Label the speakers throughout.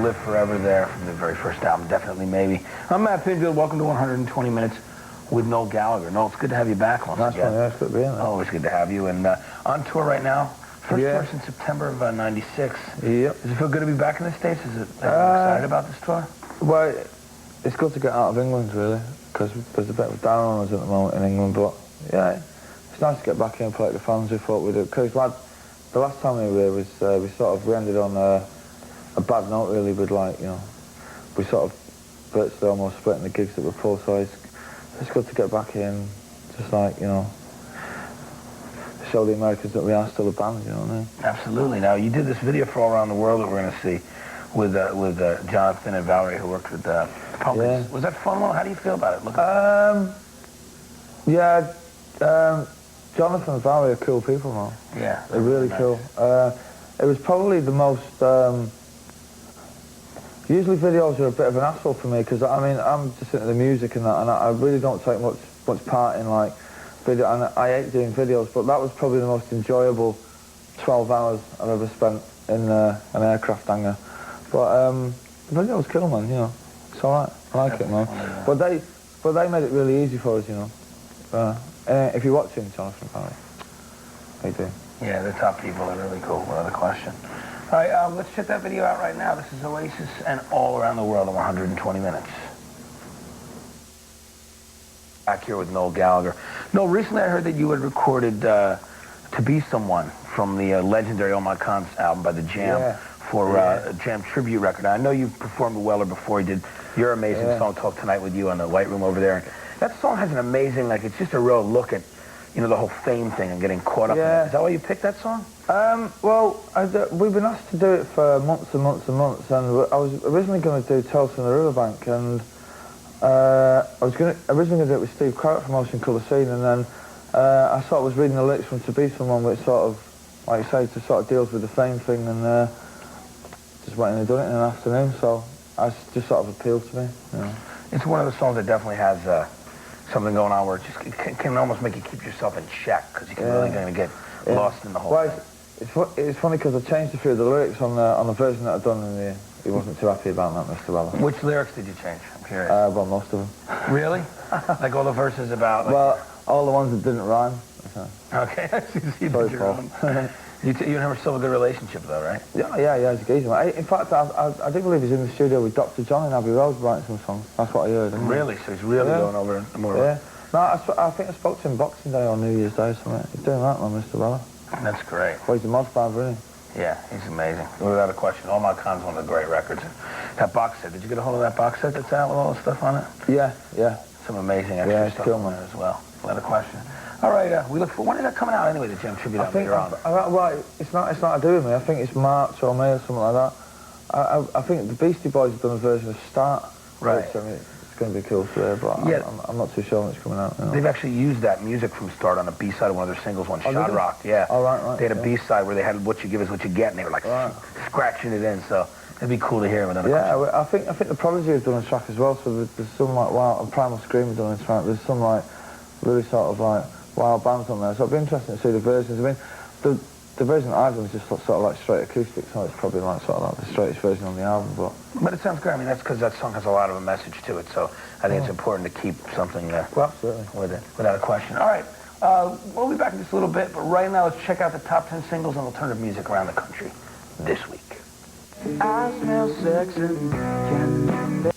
Speaker 1: Live Forever there from the very first album, Definitely Maybe. I'm Matt Pinfield. Welcome to 120 Minutes with Noel Gallagher. Noel, it's good to have you back once again.
Speaker 2: Yeah, it's good to be in there.
Speaker 1: Always good to have you. And on tour right now. First
Speaker 2: yeah.
Speaker 1: tour since September of '96.
Speaker 2: Yep.
Speaker 1: Does it feel good to be back in the States? Are you excited about this tour?
Speaker 2: Well, it's good to get out of England, really, because there's a bit of a down on us at the moment in England, but yeah, it's nice to get back in and play like the fans we thought we'd do. Because the last time we were here we ended on a bad note, really, with like, you know, we sort of virtually almost splitting the gigs that were full, so it's good to get back in, just like, you know, show the Americans that we are still a band, you know what I mean?
Speaker 1: Absolutely. Now, you did this video for All Around the World that we're going to see with Jonathan and Valerie, who worked with Pumpkins.
Speaker 2: Yeah.
Speaker 1: Was that fun one? How do you feel about it?
Speaker 2: Yeah, Jonathan and Valerie are cool people, man.
Speaker 1: Yeah.
Speaker 2: They're really
Speaker 1: nice.
Speaker 2: cool. It was probably the most... usually videos are a bit of an hassle for me, because, I mean, I'm just into the music and that, and I really don't take much part in, like, video, and I hate doing videos, but that was probably the most enjoyable 12 hours I've ever spent in an aircraft hangar. But the video was cool, man, you know. It's alright, I like it, man. But they made it really easy for us, you know. If you're watching Jonathan Valley, they do.
Speaker 1: Yeah, they're top people, they're really cool, without a question. All right, let's check that video out right now. This is Oasis and All Around the World in 120 minutes. Back here with Noel Gallagher. Noel, recently I heard that you had recorded To Be Someone from the legendary Oh My Cons album by The Jam for a Jam tribute record. Now, I know you've performed with Weller before. You did your amazing song, Talk Tonight With You, on the White Room over there. And that song has an amazing, like, it's just a real look at, you know, the whole fame thing and getting caught up in it. Is that why you picked that song?
Speaker 2: Well, we've been asked to do it for months and months and months, and I was originally going to do Tales from the Riverbank, and I was originally going to do it with Steve Crouch from Ocean Colour Scene, and then I sort of was reading the lyrics from To Be Someone, which sort of, like you say, just sort of deals with the fame thing, and just went in and done it in an afternoon, so it just sort of appealed to me, you know.
Speaker 1: It's one of the songs that definitely has something going on where it can almost make you keep yourself in check, because you can really kind of get lost in the whole thing.
Speaker 2: It's funny because I changed a few of the lyrics on the version that I'd done, and he wasn't too happy about that, Mr. Weller.
Speaker 1: Which lyrics did you change? I'm curious.
Speaker 2: Well, most of them.
Speaker 1: Really? Like all the verses about... Like,
Speaker 2: well, all the ones that didn't rhyme.
Speaker 1: Okay, you
Speaker 2: Sorry,
Speaker 1: did your
Speaker 2: Paul.
Speaker 1: own. You and him still a good relationship, though, right?
Speaker 2: Yeah, he's a geezer, man. In fact, I do believe he's in the studio with Dr. John in Abbey Road writing some songs. That's what I heard.
Speaker 1: Really? So he's really going over more...
Speaker 2: Yeah. No, I think I spoke to him Boxing Day or New Year's Day or something. He's doing that, man, Mr. Weller.
Speaker 1: That's great.
Speaker 2: Well, he's a mod fan, really.
Speaker 1: Yeah, he's amazing. Without a question. All My Cons, one of the great records. That box set, did you get a hold of that box set that's out with all the stuff on it?
Speaker 2: Yeah.
Speaker 1: Some amazing extra stuff on there as well. Without a question. All right, we look for... When is that coming out anyway, the Jam tribute album you're on?
Speaker 2: Well, it's not to do with me. I think it's March or May or something like that. I think the Beastie Boys have done a version of Start.
Speaker 1: Right.
Speaker 2: Which, I mean, it's going to be cool to hear, but I'm not too sure when it's coming out. You know.
Speaker 1: They've actually used that music from Start on a B-side of one of their singles, Shot Rock. Yeah.
Speaker 2: Oh, right.
Speaker 1: They had a B-side where they had What You Give Is What You Get, and they were like scratching it in, so it'd be cool to hear with another question.
Speaker 2: I think the Prodigy have done a track as well, so there's some like Primal Scream have done a track. There's some like really sort of like wild bands on there, so it'd be interesting to see the versions. I mean, the version I've done is just sort of like straight acoustic, so it's probably like sort of like the straightest version on the album,
Speaker 1: But it sounds great. I mean, that's because that song has a lot of a message to it, so I think it's important to keep something
Speaker 2: absolutely
Speaker 1: with it, without a question. All right, we'll be back in just a little bit, but right now let's check out the top 10 singles and alternative music around the country this week.
Speaker 3: I smell sex and candy.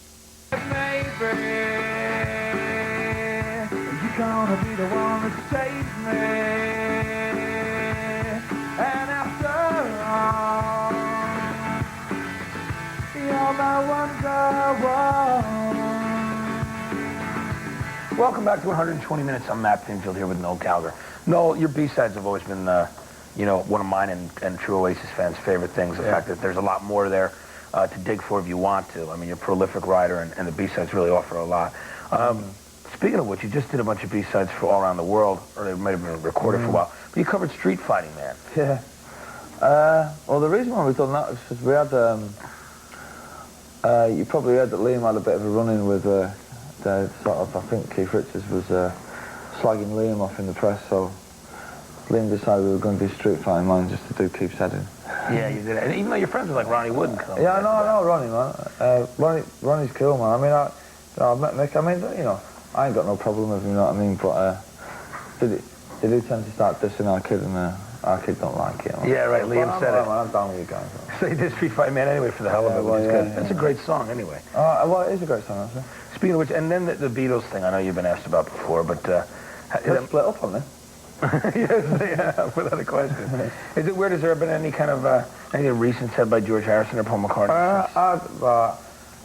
Speaker 3: Maybe you're gonna be the one that saves me. And after all, you're my wonder.
Speaker 1: Welcome back to 120 Minutes. I'm Matt Pinfield here with Noel Gallagher. Noel, your B-sides have always been, you know, one of mine and true Oasis fans' favorite things. The fact that there's a lot more there to dig for if you want to. I mean, you're a prolific writer, and the B-sides really offer a lot. Speaking of which, you just did a bunch of B-sides for All Around the World, or they might have been recorded for a while, but you covered Street Fighting Man.
Speaker 2: Yeah. Well, the reason why we've done that is because we had, you probably heard that Liam had a bit of a run-in with the sort of, I think Keith Richards was slagging Liam off in the press, so Liam decided we were going to do Street Fighting Man just to do Keep Heading.
Speaker 1: Yeah, you did it. And even though your friends were like Ronnie Wood and come.
Speaker 2: Yeah, I know Ronnie, man. Ronnie's cool, man. I mean, I've met Mick. I mean, you know, I ain't got no problem with him, you know what I mean? But they do tend to start dissing our kid, and our kid don't like it. Man.
Speaker 1: Yeah, right. Liam said it.
Speaker 2: I'm down with you guys.
Speaker 1: So you did Street Fight Man anyway for the hell of it, which is good. That's a great song anyway.
Speaker 2: Well, it is a great song, actually.
Speaker 1: Speaking of which, and then the Beatles thing, I know you've been asked about before, but...
Speaker 2: Let's split up on this.
Speaker 1: Yes, yeah, without a question. Is it weird? Has there been any kind of anything recent said by George Harrison or Paul McCartney?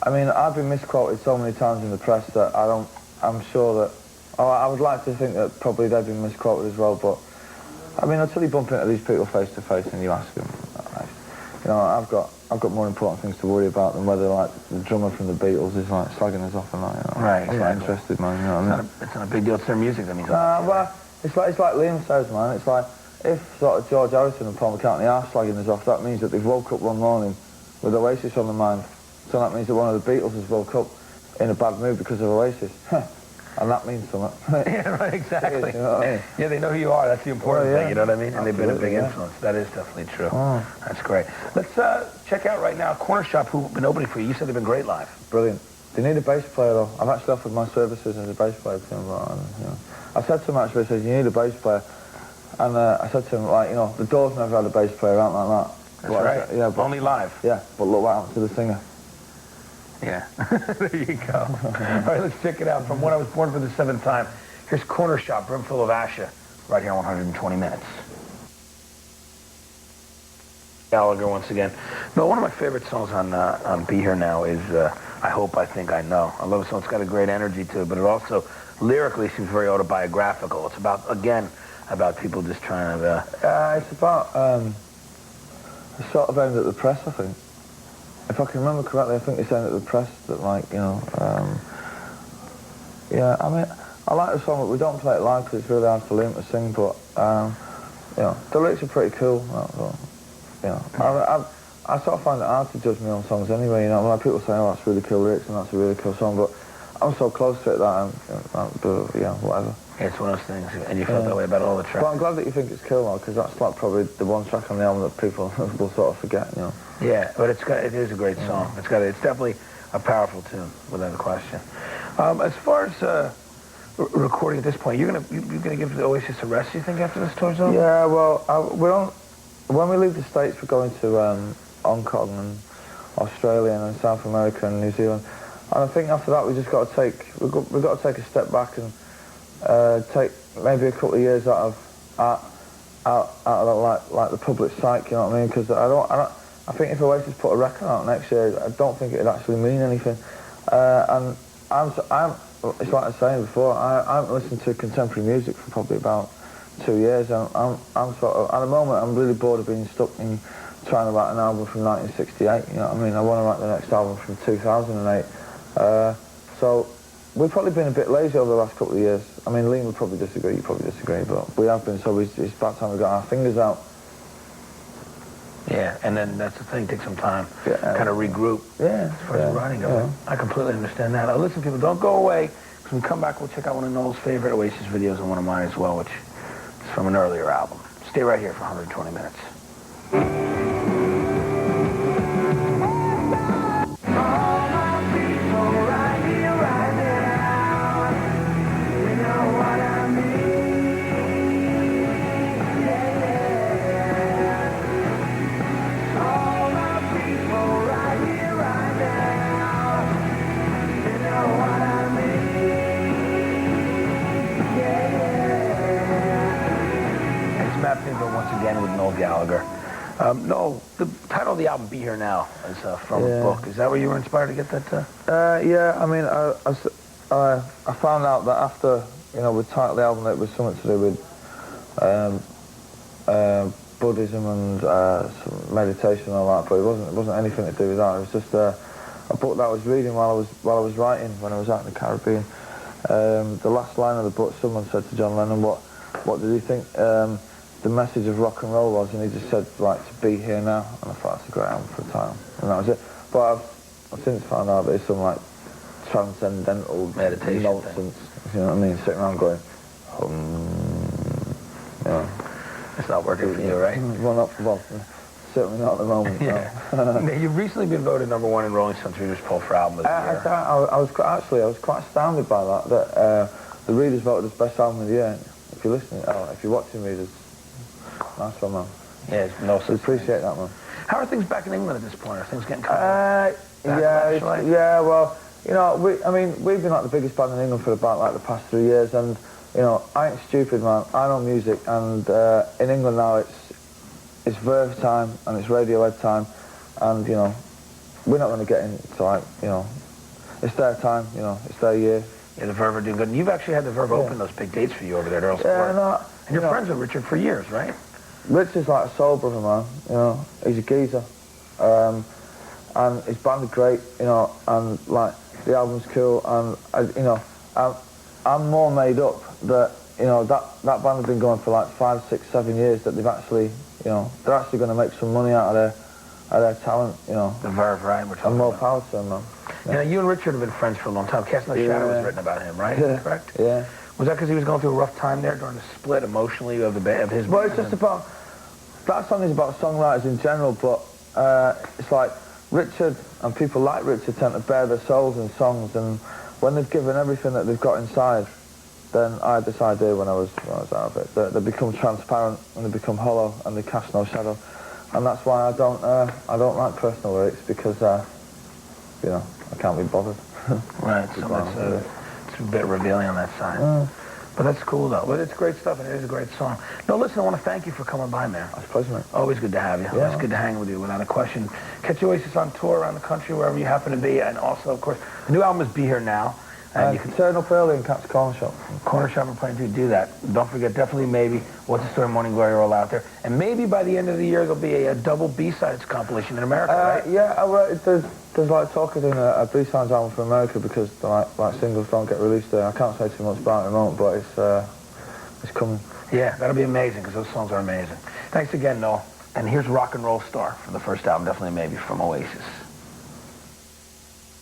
Speaker 2: I mean, I've been misquoted so many times in the press that I'm sure that... I would like to think that probably they've been misquoted as well, but... I mean, until you bump into these people face to face and you ask them, you know, I've got more important things to worry about than whether, like, the drummer from the Beatles is, like, slagging us off and that, you know.
Speaker 1: Right,
Speaker 2: I'm not interested, man, you know what I mean?
Speaker 1: It's not a big deal. It's their music that means
Speaker 2: well, it's like Liam says, man. It's like, if sort of George Harrison and Paul McCartney are slagging us off, that means that they've woke up one morning with Oasis on their mind. So that means that one of the Beatles has woke up in a bad mood because of Oasis. And that means something.
Speaker 1: Yeah, right, exactly.
Speaker 2: You know what I mean?
Speaker 1: Yeah, they know who you are. That's the important thing, you know what I mean? And they've been a big
Speaker 2: Absolutely,
Speaker 1: influence. That is definitely true. That's great. Let's check out right now Corner Shop, who've been opening for you. You said they've been great live.
Speaker 2: Brilliant. They need a bass player, though. I've actually offered my services as a bass player to them. You know. I said to him, actually, I said, you need a bass player. And I said to him, like, you know, the Doors never had a bass player out like that.
Speaker 1: That's right.
Speaker 2: Yeah, but,
Speaker 1: only live.
Speaker 2: Yeah, but look what happened to the singer.
Speaker 1: Yeah. There you go. All right, let's check it out. From When I Was Born for the Seventh Time, here's Corner Shop, Brimful of Asha, right here on 120 Minutes. Gallagher once again. No, one of my favorite songs on Be Here Now is I Hope, I Think, I Know. I love it so it's got a great energy to it, but it also lyrically seems very autobiographical. It's about, again, about people just trying to...
Speaker 2: It's about the sort of aimed at the press, I think. If I can remember correctly, I think it's aimed at the press that, like, you know... yeah, I mean, I like the song, but we don't play it live because it's really hard for Liam to sing, but, you know, the lyrics are pretty cool. You know, I sort of find it hard to judge my own songs anyway, you know. When people say, oh, that's really cool lyrics and that's a really cool song, but I'm so close to it that I'm, you know, whatever.
Speaker 1: It's one of those things, and you felt that way about all the tracks.
Speaker 2: But I'm glad that you think it's cool, though, because that's like probably the one track on the album that people will sort of forget, you know.
Speaker 1: Yeah, but it is a great song. It's definitely a powerful tune, without a question. As far as recording at this point, you're gonna give the Oasis a rest, you think, after this tour's over?
Speaker 2: Yeah, well, when we leave the States, we're going to Hong Kong and Australia and South America and New Zealand. And I think after that we've got to take a step back and take maybe a couple of years out of like the public psyche, you know what I mean? Because I think if Oasis put a record out next year, I don't think it'd actually mean anything. And it's like I was saying before, I haven't listened to contemporary music for probably about 2 years. I'm sort of, at the moment, I'm really bored of being stuck in trying to write an album from 1968, you know what I mean? I want to write the next album from 2008. So we've probably been a bit lazy over the last couple of years. I mean, Liam would probably disagree, you probably disagree, but we have been, so it's about time we got our fingers out.
Speaker 1: Yeah, and then that's the thing, take some time, kind of regroup.
Speaker 2: Yeah.
Speaker 1: As far as writing goes. I completely understand that. Now, listen, people, don't go away, because when we come back, we'll check out one of Noel's favorite Oasis videos and one of mine as well, which is from an earlier album. Stay right here for 120 minutes. Once again with Noel Gallagher. Noel, the title of the album, Be Here Now, is from a book. Is that where you were inspired to get that?
Speaker 2: Yeah, I mean, I found out that after, you know, we titled the album, it was something to do with Buddhism and some meditation and all that, but it wasn't anything to do with that. It was just a book that I was reading while I was writing when I was out in the Caribbean. The last line of the book, someone said to John Lennon, what did he think the message of rock and roll was, and he just said, like, to be here now, and I thought that's a great album for a time, and that was it. But I've since found out that it's some, like, transcendental
Speaker 1: meditation
Speaker 2: nonsense, you know what I mean, sitting around going, you know.
Speaker 1: It's not working for you, right?
Speaker 2: Well, certainly not at the moment.
Speaker 1: Yeah.
Speaker 2: No.
Speaker 1: Now, you've recently been voted #1 in Rolling Stone's Readers' Poll for Album of the Year.
Speaker 2: I was quite astounded by that the Readers voted as best album of the year. If you're listening, if you're watching Readers, nice one, man.
Speaker 1: Yeah, no
Speaker 2: We appreciate that, man.
Speaker 1: How are things back in England at this point? Are things getting kind of
Speaker 2: yeah, well, you know, we've been like the biggest band in England for about like the past 3 years, and you know, I ain't stupid, man. I know music, and in England now it's Verve time and it's Radiohead time, and you know, we're not going to get into like, you know, it's their time, you know, it's their year.
Speaker 1: Yeah, the Verve are doing good. And you've actually had the Verve open those big dates for you over there at Earl's Court. And you're friends with Richard for years, right?
Speaker 2: Rich is like a soul brother, man. You know, he's a geezer, and his band are great. You know, and like the album's cool, and you know, I'm more made up that you know that band has been going for like 5, 6, 7 years. That they've actually, you know, they're actually going to make some money out of their talent. You know,
Speaker 1: the Verve, right? We're talking
Speaker 2: and more
Speaker 1: about.
Speaker 2: power to them, man.
Speaker 1: Yeah. You know, you and Richard have been friends for a long time. Cast No Shadow was written about him, right?
Speaker 2: Yeah.
Speaker 1: Correct?
Speaker 2: Yeah.
Speaker 1: Was that because he was going through a rough time there during the split emotionally of his?
Speaker 2: Well, it's just about, that song is about songwriters in general, but it's like Richard and people like Richard tend to bare their souls in songs, and when they've given everything that they've got inside, then I had this idea when I was out of it, that they become transparent and they become hollow and they cast no shadow, and that's why I don't write personal lyrics, because you know, I can't be bothered.
Speaker 1: Right, so it's a bit revealing on that side. But that's cool, though. But it's great stuff, and it is a great song. No, listen, I want to thank you for coming by, man.
Speaker 2: It's a pleasure, mate.
Speaker 1: Always good to have you.
Speaker 2: Yeah.
Speaker 1: Always good to hang with you, without a question. Catch Oasis on tour around the country, wherever you happen to be, and also, of course, the new album is Be Here Now. And you can
Speaker 2: turn up early and catch the corner shop.
Speaker 1: Corner shop are planning to do that. Don't forget, definitely, maybe, What's the Story, Morning Glory are all out there. And maybe by the end of the year, there'll be a double B-sides compilation in America, right?
Speaker 2: Yeah, there's like talk of doing a B-sides album for America, because like singles don't get released there. I can't say too much about it at the moment, but it's coming.
Speaker 1: Yeah, that'll be amazing, because those songs are amazing. Thanks again, Noel. And here's Rock and Roll Star for the first album, definitely maybe, from Oasis.